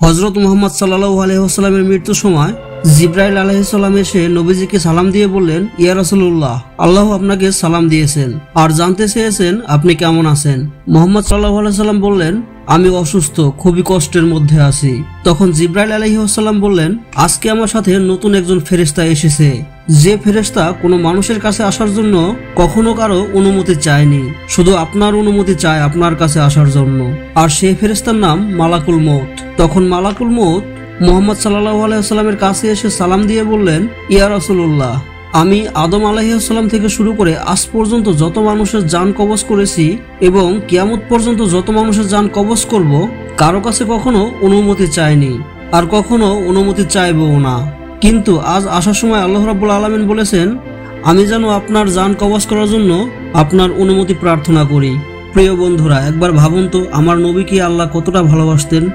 হযরত মুহাম্মদ সাল্লাল্লাহু আলাইহি ওয়াসাল্লামের মৃত্যুর সময় জিবরাইল আলাইহিস সালাম এসে নবীজিকে সালাম দিয়ে বললেন, ইয়া রাসূলুল্লাহ, আল্লাহ আপনাকে সালাম দিয়েছেন আর জানতে চেয়েছেন আপনি কেমন আছেন। মুহাম্মদ সাল্লাল্লাহু আলাইহি ওয়াসাল্লাম বললেন, আমি অসুস্থ, খুবই কষ্টের মধ্যে আছি। তখন জিবরাইল আলাইহিস সালাম বললেন, আজকে আমার সাথে নতুন একজন ফেরেশতা এসেছে, যে ফেরেশতা কোনো মানুষের কাছে আসার জন্য কখনো কারো অনুমতি চায়নি, শুধু আপনার অনুমতি চায় আপনার কাছে আসার জন্য। আর সেই ফেরেশতার নাম মালাকুল মউত। তখন মালাকুল মউত মুহাম্মদ সাল্লাল্লাহু আলাইহি ওয়াসাল্লামের কাছে এসে সালাম দিয়ে বললেন, ইয়া রাসূলুল্লাহ, আমি আদম আলাইহিস সালাম থেকে শুরু করে আজ পর্যন্ত যত মানুষের জান কবজ করেছি এবং কিয়ামত পর্যন্ত যত মানুষের জান কবজ করব, কারো কাছে কখনো অনুমতি চাইনি আর কখনো অনুমতি চাইবও না। কিন্তু আজ আসার সময় আল্লাহ রাব্বুল আলামিন বলেছেন, আমি যেন আপনার জান কবজ করার জন্য আপনার অনুমতি প্রার্থনা করি। প্রিয় বন্ধুরা, একবার ভাবুন তো আমার নবীকে আল্লাহ কতটা ভালোবাসতেন।